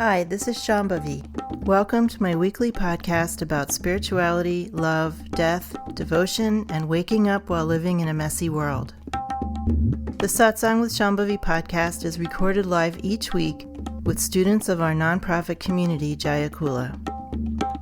Hi, this is Shambhavi. Welcome to my weekly podcast about spirituality, love, death, devotion, and waking up while living in a messy world. The Satsang with Shambhavi podcast is recorded live each week with students of our nonprofit community, Jaya Kula.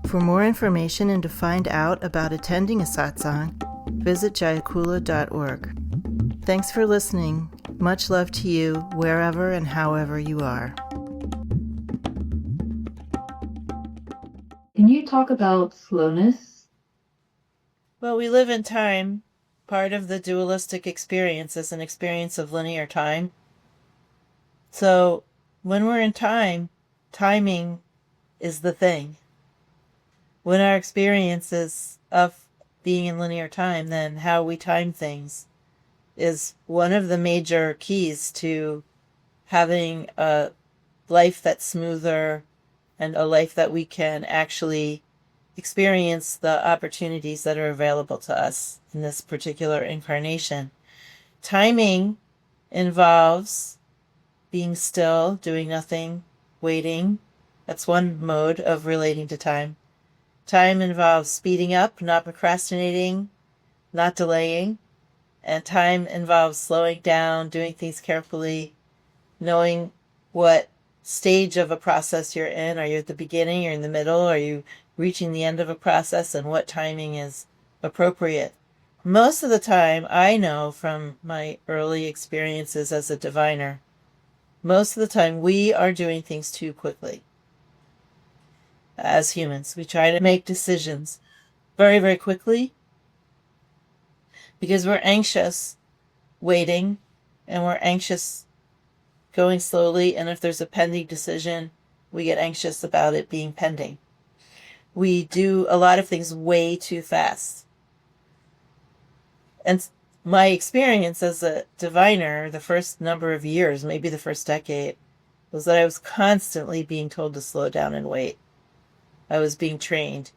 For more information and to find out about attending a satsang, visit jayakula.org. Thanks for listening. Much love to you, wherever and however you are. Can you talk about slowness? Well, we live in time. Part of the dualistic experience is an experience of linear time. So when we're in time, timing is the thing. When our experience is of being in linear time, then how we time things is one of the major keys to having a life that's smoother and a life that we can actually experience the opportunities that are available to us in this particular incarnation. Timing involves being still, doing nothing, waiting. That's one mode of relating to time. Time involves speeding up, not procrastinating, not delaying. And time involves slowing down, doing things carefully, knowing what stage of a process you're in. Are you at the beginning? Are you in the middle? Are you reaching the end of a process? And what timing is appropriate? Most of the time, I know from my early experiences as a diviner, most of the time we are doing things too quickly. As humans, we try to make decisions very, very quickly because we're anxious waiting, and we're anxious going slowly, and if there's a pending decision, we get anxious about it being pending. We do a lot of things way too fast. And my experience as a diviner, the first number of years, maybe the first decade, was that I was constantly being told to slow down and wait. I was being trained.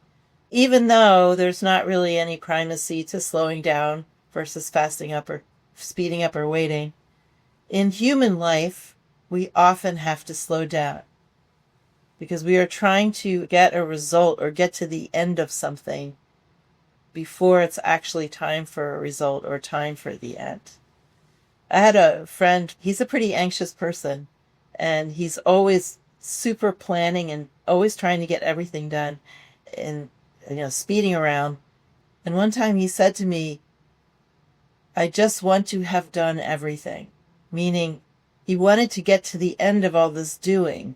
Even though there's not really any primacy to slowing down versus fasting up or speeding up or waiting, in human life, we often have to slow down because we are trying to get a result or get to the end of something before it's actually time for a result or time for the end. I had a friend, he's a pretty anxious person, and he's always super planning and always trying to get everything done and, speeding around. And one time he said to me, I just want to have done everything. Meaning he wanted to get to the end of all this doing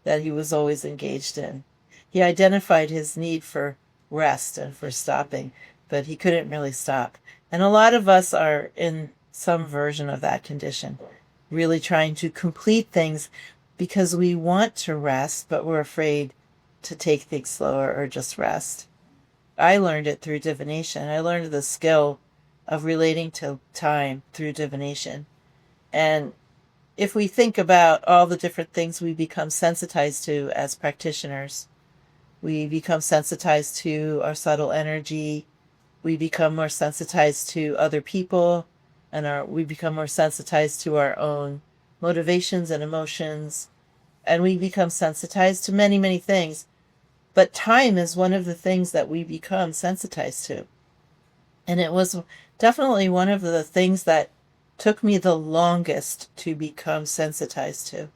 that he was always engaged in. He identified his need for rest and for stopping, but he couldn't really stop. And a lot of us are in some version of that condition, really trying to complete things because we want to rest, but we're afraid to take things slower or just rest. I learned it through divination. I learned the skill of relating to time through divination. And if we think about all the different things we become sensitized to as practitioners, we become sensitized to our subtle energy, we become more sensitized to other people, and we become more sensitized to our own motivations and emotions, and we become sensitized to many, many things. But time is one of the things that we become sensitized to. And it was definitely one of the things that took me the longest to become sensitized to.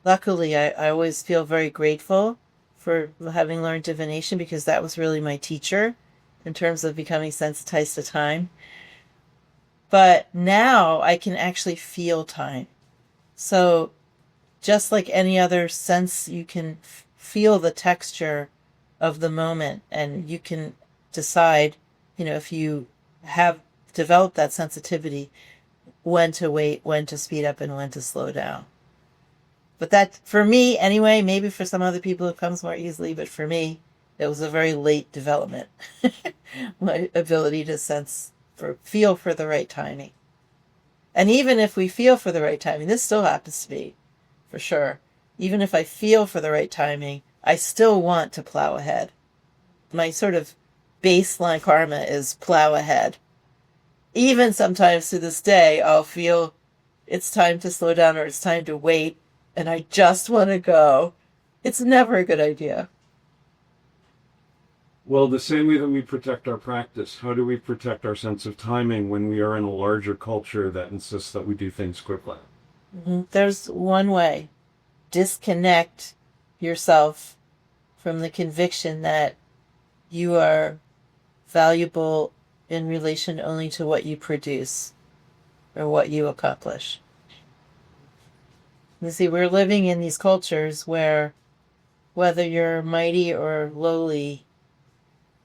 Luckily, I always feel very grateful for having learned divination because that was really my teacher in terms of becoming sensitized to time. But now I can actually feel time. So just like any other sense, you can feel the texture of the moment, and you can decide, if you have developed that sensitivity, when to wait, when to speed up, and when to slow down. But that, for me anyway, maybe for some other people it comes more easily, but for me, it was a very late development. My ability to feel for the right timing. And even if we feel for the right timing, this still happens to me, for sure. Even if I feel for the right timing, I still want to plow ahead. My sort of baseline karma is plow ahead. Even sometimes to this day, I'll feel it's time to slow down or it's time to wait, and I just want to go It's never a good idea. Well, the same way that we protect our practice, how do we protect our sense of timing when we are in a larger culture that insists that we do things quickly? There's one way. Disconnect yourself from the conviction that you are valuable in relation only to what you produce or what you accomplish. You see, we're living in these cultures where whether you're mighty or lowly,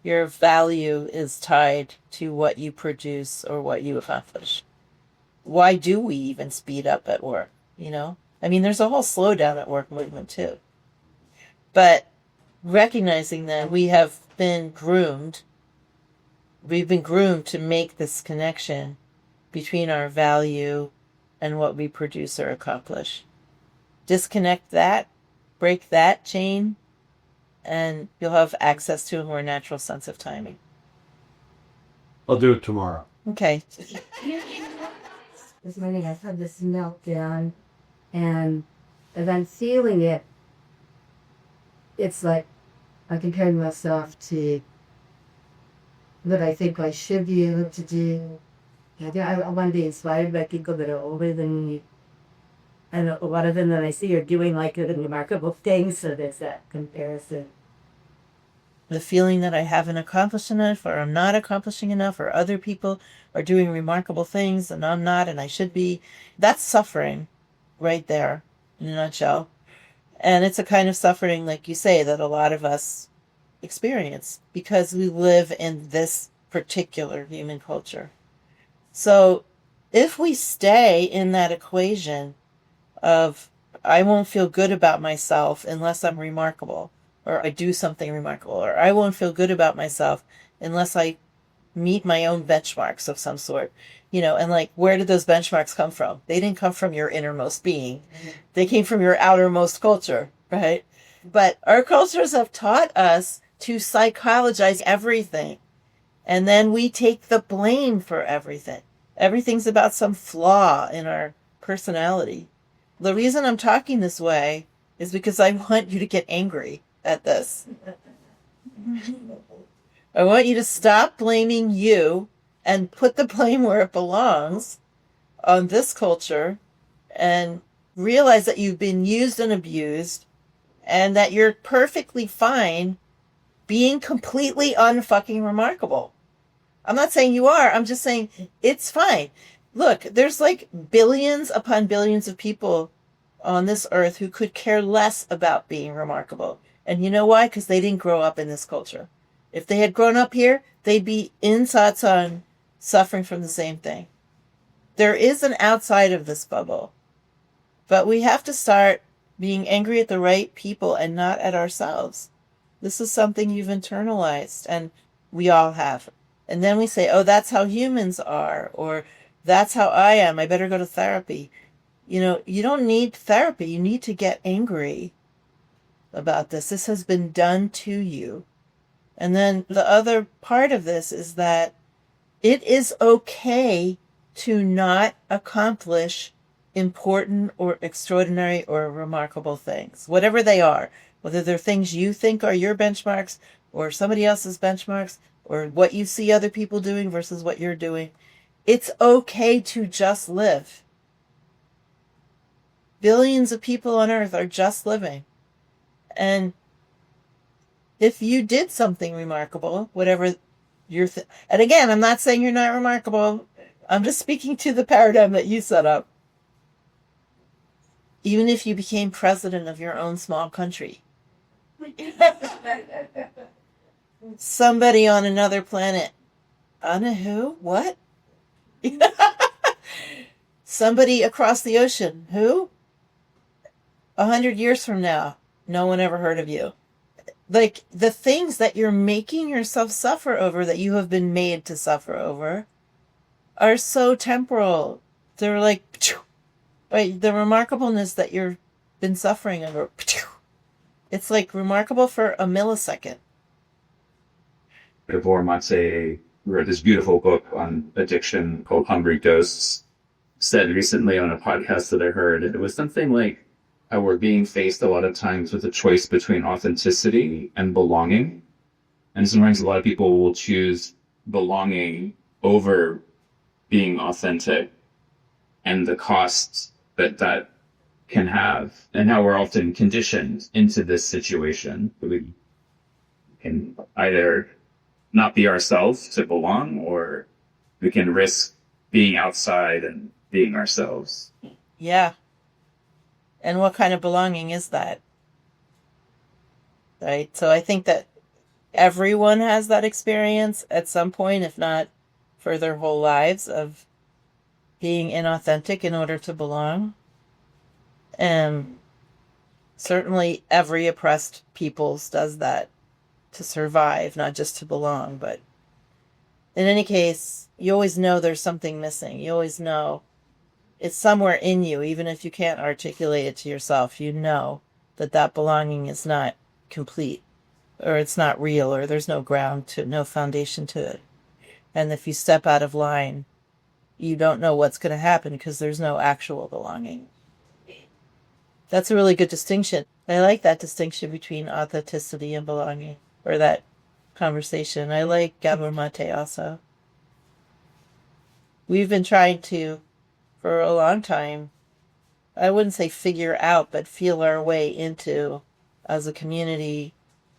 your value is tied to what you produce or what you accomplish. Why do we even speed up at work? I mean, there's a whole slow down at work movement too. But recognizing that we've been groomed to make this connection between our value and what we produce or accomplish. Disconnect that, break that chain, and you'll have access to a more natural sense of timing. I'll do it tomorrow. Okay. This morning I had this meltdown, and as I'm feeling it, it's like I'm comparing myself to what I think I should be able to do. I want to be inspired by people that are older than me. And a lot of them that I see are doing like remarkable things, so there's that comparison. The feeling that I haven't accomplished enough, or I'm not accomplishing enough, or other people are doing remarkable things and I'm not and I should be, that's suffering right there in a nutshell. And it's a kind of suffering, like you say, that a lot of us experience because we live in this particular human culture. So if we stay in that equation of I won't feel good about myself unless I'm remarkable, or I do something remarkable, or I won't feel good about myself unless I meet my own benchmarks of some sort, and like, where did those benchmarks come from? They didn't come from your innermost being. They came from your outermost culture, right? But our cultures have taught us to psychologize everything. And then we take the blame for everything. Everything's about some flaw in our personality. The reason I'm talking this way is because I want you to get angry at this. I want you to stop blaming you and put the blame where it belongs on this culture and realize that you've been used and abused and that you're perfectly fine being completely unfucking remarkable. I'm not saying you are. I'm just saying it's fine. Look, there's like billions upon billions of people on this earth who could care less about being remarkable. And you know why? Because they didn't grow up in this culture. If they had grown up here, they'd be in satsang suffering from the same thing. There is an outside of this bubble. But we have to start being angry at the right people and not at ourselves. This is something you've internalized, and we all have. And then we say, oh, that's how humans are, or that's how I am. I better go to therapy. You don't need therapy. You need to get angry about this. This has been done to you. And then the other part of this is that it is okay to not accomplish important or extraordinary or remarkable things, whatever they are, whether they're things you think are your benchmarks or somebody else's benchmarks or what you see other people doing versus what you're doing. It's okay to just live. Billions of people on earth are just living. And if you did something remarkable, whatever and again, I'm not saying you're not remarkable. I'm just speaking to the paradigm that you set up. Even if you became president of your own small country. Somebody on another planet. On a who? What? Somebody across the ocean. Who? 100 years from now, no one ever heard of you. Like, the things that you're making yourself suffer over, that you have been made to suffer over, are so temporal. They're like, right, the remarkableness that you've been suffering over, it's like remarkable for a millisecond. Before Matse wrote this beautiful book on addiction called Hungry Ghosts, said recently on a podcast that I heard, it was something like, how we're being faced a lot of times with a choice between authenticity and belonging. And sometimes a lot of people will choose belonging over being authentic, and the costs that that can have, and how we're often conditioned into this situation. We can either not be ourselves to belong, or we can risk being outside and being ourselves. Yeah. And what kind of belonging is that? Right? So I think that everyone has that experience at some point, if not for their whole lives, of being inauthentic in order to belong. And certainly every oppressed peoples does that to survive, not just to belong. But in any case, you always know there's something missing. You always know it's somewhere in you, even if you can't articulate it to yourself. You know that that belonging is not complete, or it's not real, or there's no ground to, no foundation to it. And if you step out of line, you don't know what's going to happen because there's no actual belonging. That's a really good distinction. I like that distinction between authenticity and belonging, or that conversation. I like Gabor Mate also. We've been trying to, for a long time, I wouldn't say figure out, but feel our way into, as a community,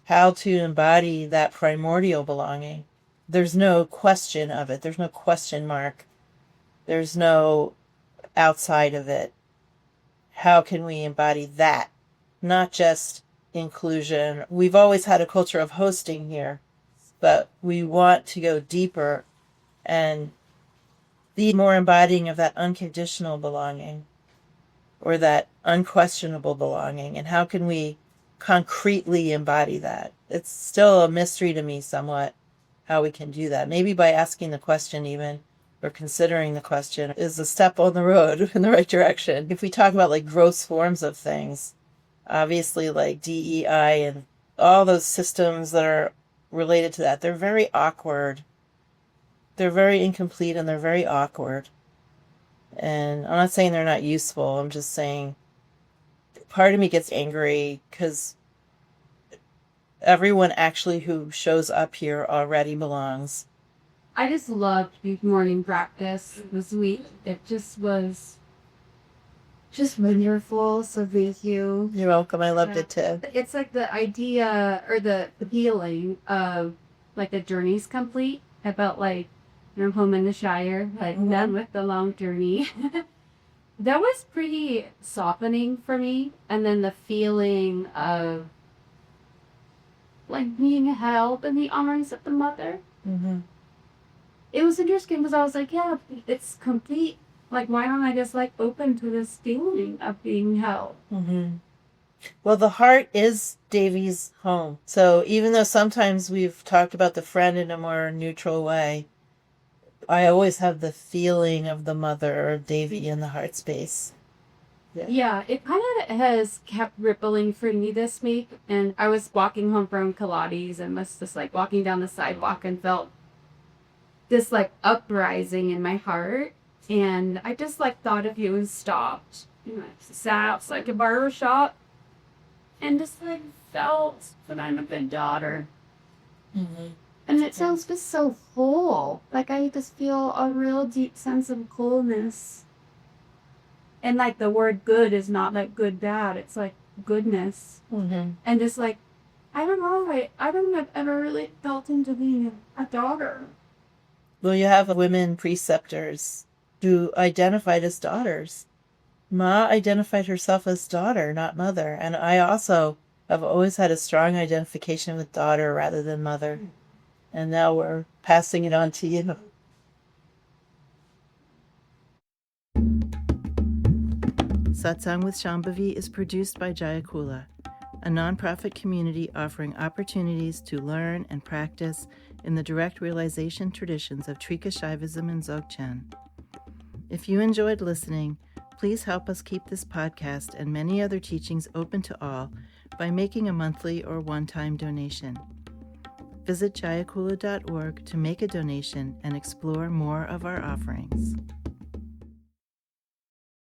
how to embody that primordial belonging. There's no question of it. There's no question mark. There's no outside of it. How can we embody that? Not just inclusion. We've always had a culture of hosting here, but we want to go deeper and be more embodying of that unconditional belonging, or that unquestionable belonging. And how can we concretely embody that? It's still a mystery to me somewhat how we can do that. Maybe by asking the question even, or considering the question, is a step on the road in the right direction. If we talk about like gross forms of things, obviously like DEI and all those systems that are related to that, they're very awkward. They're very incomplete and they're very awkward. And I'm not saying they're not useful. I'm just saying part of me gets angry because everyone actually who shows up here already belongs. I just loved the morning practice this week. It just was just wonderful. So thank you. You're welcome. I loved it too. It's like the idea or the feeling of like the journey's complete. About like you're home in the Shire, like done with the long journey. That was pretty softening for me. And then the feeling of like being held in the arms of the mother. Mm-hmm. It was interesting because I was like, yeah, it's complete. Like, why don't I just like open to this feeling of being held? Mm-hmm. Well, the heart is Davey's home. So even though sometimes we've talked about the friend in a more neutral way, I always have the feeling of the mother or Davey in the heart space. Yeah, it kind of has kept rippling for me this week. And I was walking home from Pilates and was just like walking down the sidewalk and felt this like uprising in my heart. And I just like thought of you and stopped. And I sat outside a barber shop and just like felt that I'm a good daughter. Mm-hmm. And it sounds just so whole. Like I just feel a real deep sense of wholeness. And like the word good is not like good bad. It's like goodness. Mm-hmm. And just like, I don't know, I don't think I've ever really felt into being a daughter. Well, you have women preceptors who identified as daughters. Ma identified herself as daughter, not mother. And I also have always had a strong identification with daughter rather than mother. And now we're passing it on to you. Satsang with Shambhavi is produced by Jaya Kula, a nonprofit community offering opportunities to learn and practice in the direct realization traditions of Trika Shaivism and Dzogchen. If you enjoyed listening, please help us keep this podcast and many other teachings open to all by making a monthly or one-time donation. Visit jayakula.org to make a donation and explore more of our offerings.